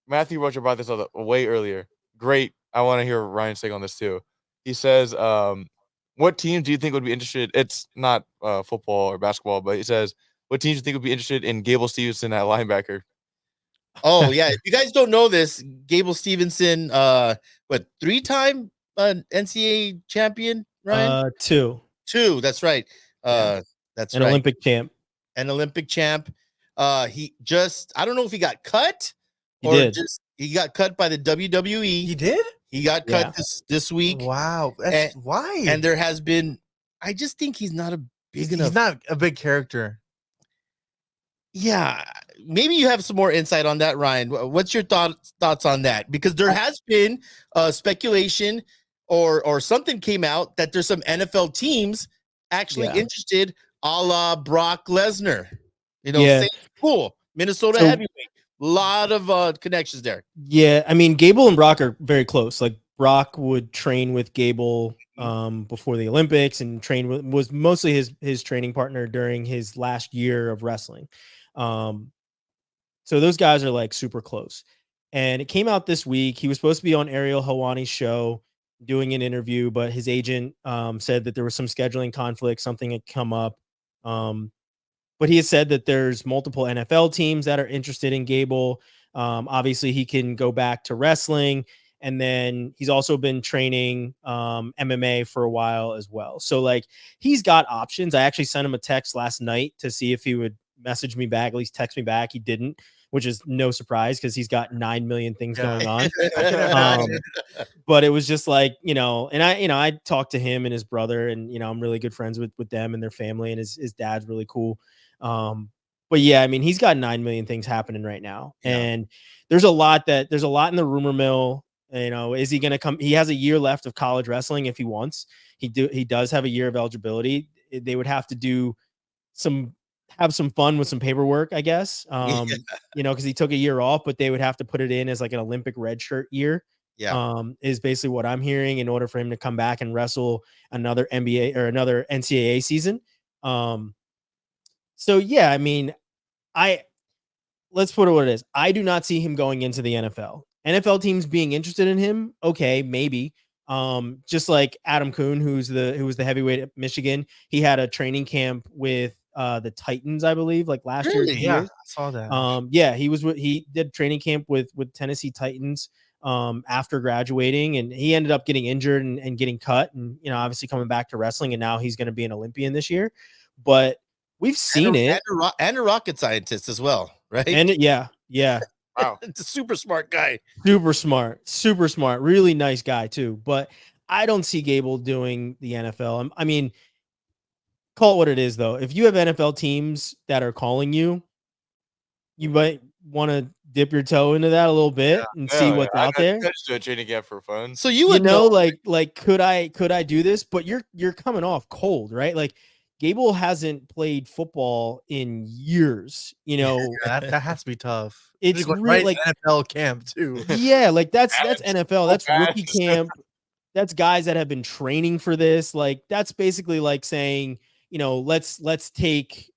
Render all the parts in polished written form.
Matthew Rocha brought this up way earlier. Great. I want to hear Ryan's take on this too. He says, "What teams do you think would be interested?" It's not football or basketball, but he says, "What teams do you think would be interested in Gable Stevenson at linebacker?" Oh yeah, if you guys don't know this, Gable Stevenson, what 3-time NCAA champion, Ryan? Two. Two, that's right. Yeah. That's An right. Olympic champ. An Olympic champ. He just I don't know if he got cut He or did. just he got cut by the WWE. He did? He got cut this week. Wow. That's why. And there has been I just think he's not a big enough. He's not a big character. Yeah, maybe you have some more insight on that, Ryan. What's your thoughts on that? Because there has been speculation or something came out that there's some NFL teams actually interested, a la Brock Lesnar. Same pool, Minnesota heavyweight. A lot of connections there. Yeah, I mean, Gable and Brock are very close. Like Brock would train with Gable before the Olympics, and was mostly his training partner during his last year of wrestling. So those guys are like super close. And it came out this week. He was supposed to be on Ariel Helwani's show doing an interview, but his agent said that there was some scheduling conflict, something had come up. But he has said that there's multiple NFL teams that are interested in Gable. Obviously, he can go back to wrestling. And then he's also been training MMA for a while as well. So like he's got options. I actually sent him a text last night to see if he would message me back, at least text me back. He didn't, which is no surprise because he's got 9 million things going on. But it was just like, and I talked to him and his brother, and I'm really good friends with them and their family, and his dad's really cool. But yeah, I mean, he's got 9 million things happening right now. Yeah. And there's a lot in the rumor mill. Is he going to come? He has a year left of college wrestling if he wants. He does have a year of eligibility. They would have to have some fun with some paperwork, I guess. Because he took a year off, but they would have to put it in as like an Olympic redshirt year. Yeah. Is basically what I'm hearing in order for him to come back and wrestle another NBA or another NCAA season. So yeah, I mean, let's put it what it is. I do not see him going into the NFL. NFL teams being interested in him, okay, maybe. Just like Adam Kuhn, who was the heavyweight at Michigan, he had a training camp with the Titans, I believe, like last year. Yeah, I saw that. Yeah, he did training camp with Tennessee Titans after graduating, and he ended up getting injured and getting cut, and obviously coming back to wrestling, and now he's going to be an Olympian this year. But we've seen it, and a rocket scientist as well, right? And yeah. Wow, it's a super smart guy. Super smart, really nice guy too. But I don't see Gable doing the NFL. I mean, call it what it is, though. If you have NFL teams that are calling you, you might want to dip your toe into that a little bit and see what's out there. Just do a training camp for fun. So you would know, like, could I do this? But you're coming off cold, right? Like, Gable hasn't played football in years, that has to be tough. It's really like NFL camp too. Yeah, like that's NFL. That's rookie camp. That's guys that have been training for this. Like that's basically like saying, let's take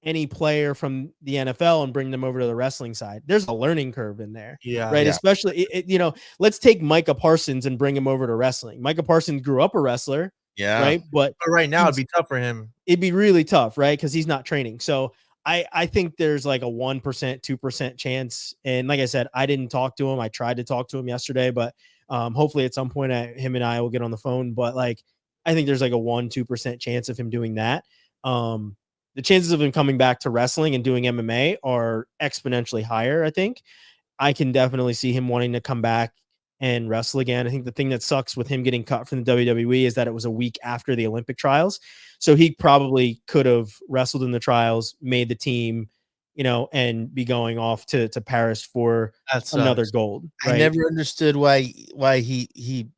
any player from the NFL and bring them over to the wrestling side. There's a learning curve in there. Yeah. Right. Yeah. Especially, let's take Micah Parsons and bring him over to wrestling. Micah Parsons grew up a wrestler. Yeah. Right. But right now it'd be tough for him. It'd be really tough, right? Because he's not training. So I think there's like a 1%, 2% chance. And like I said, I didn't talk to him. I tried to talk to him yesterday, but hopefully at some point him and I will get on the phone. But like, I think there's like a 1-2% chance of him doing that. The chances of him coming back to wrestling and doing MMA are exponentially higher. I think I can definitely see him wanting to come back and wrestle again. I think the thing that sucks with him getting cut from the WWE is that it was a week after the Olympic trials. So he probably could have wrestled in the trials, made the team, and be going off to Paris for another gold. Right? I never understood why he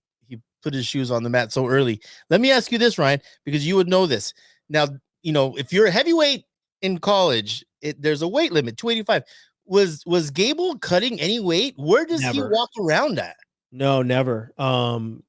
put his shoes on the mat so early. Let me ask you this, Ryan, because you would know this. Now, if you're a heavyweight in college, there's a weight limit, 285. Was Gable cutting any weight? Where does he walk around at? No, never. I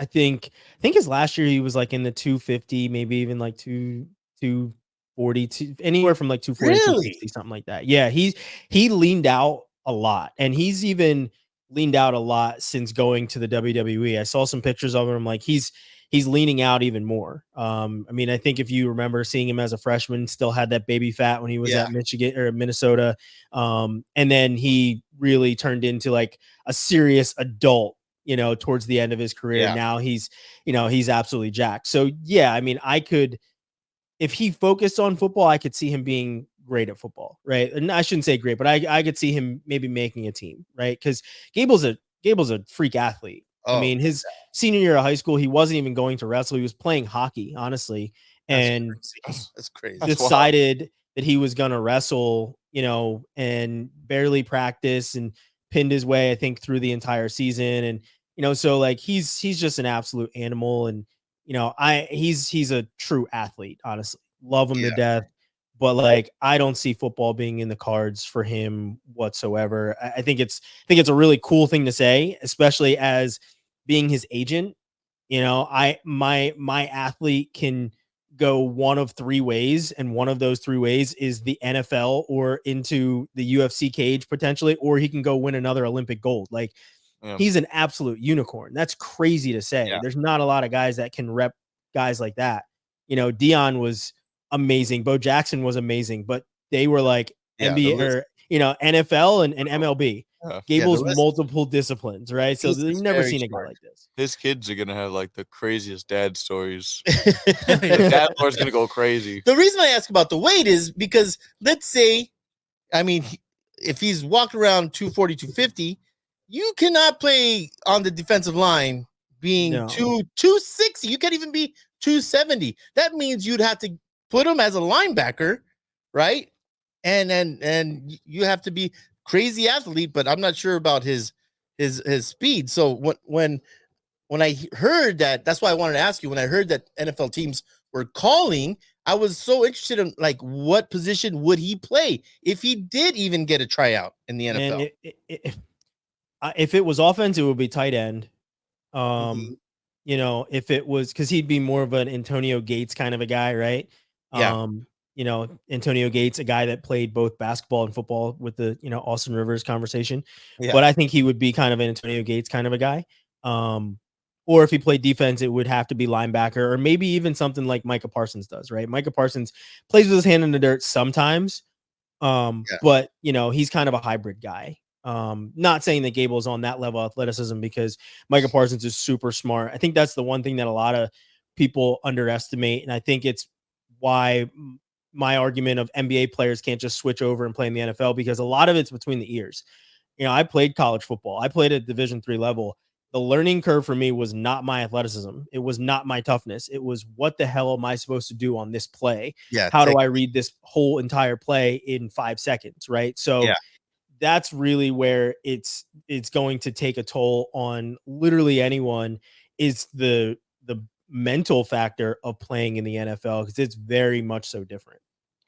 think his last year he was like in the 250, maybe even like 240, anywhere from like 240 to 250, something like that. Yeah, he leaned out a lot. And he's even leaned out a lot since going to the WWE. I saw some pictures of him. Like he's leaning out even more. I mean, I think if you remember seeing him as a freshman, still had that baby fat when he was at Michigan or Minnesota. And then he really turned into like a serious adult, you know, towards the end of his career. Yeah. Now he's absolutely jacked. So yeah, I mean, if he focused on football, I could see him being great at football, right? And I shouldn't say great, but I could see him maybe making a team, right? Because Gable's a freak athlete. I mean, his senior year of high school, he wasn't even going to wrestle. He was playing hockey, honestly, and that's crazy. Decided that he was going to wrestle, you know, and barely practice and pinned his way, I think, through the entire season. And, you know, so like he's just an absolute animal. And, you know, he's a true athlete, honestly. Love him to death. But like I don't see football being in the cards for him whatsoever. I think it's a really cool thing to say, especially as being his agent. You know, my athlete can go one of three ways, and one of those three ways is the NFL or into the UFC cage potentially, or he can go win another Olympic gold. Like he's an absolute unicorn. That's crazy to say. There's not a lot of guys that can rep guys like that. You know, Dion was amazing. Bo Jackson was amazing, but they were like NBA or, you know, NFL and MLB. Gable's multiple disciplines, right? So you've never seen a guy like this. His kids are gonna have like the craziest dad stories. The dad lore's gonna go crazy. The reason I ask about the weight is because let's say, I mean, if he's walked around 240, 250, you cannot play on the defensive line being 260. You can't even be 270. That means you'd have to put him as a linebacker, right? And you have to be crazy athlete, but I'm not sure about his speed. So when I heard that, that's why I wanted to ask you. When I heard that NFL teams were calling, I was so interested in like what position would he play if he did even get a tryout in the NFL. And if it was offense, it would be tight end. You know, if it was, because he'd be more of an Antonio Gates kind of a guy, right? You know, Antonio Gates, a guy that played both basketball and football with the, you know, Austin Rivers conversation. But I think he would be kind of an Antonio Gates kind of a guy. Or if he played defense, it would have to be linebacker, or maybe even something like Micah Parsons does, right? Micah Parsons plays with his hand in the dirt sometimes. But you know, he's kind of a hybrid guy. Not saying that Gable's on that level of athleticism, because Micah Parsons is super smart. I think that's the one thing that a lot of people underestimate. And I think it's why my argument of NBA players can't just switch over and play in the NFL, because a lot of it's between the ears. You know, I played college football. I played at Division III level. The learning curve for me was not my athleticism. It was not my toughness. It was, what the hell am I supposed to do on this play? How do I read this whole entire play in 5 seconds? Right. So that's really where it's going to take a toll on literally anyone, is the mental factor of playing in the NFL, because it's very much so different.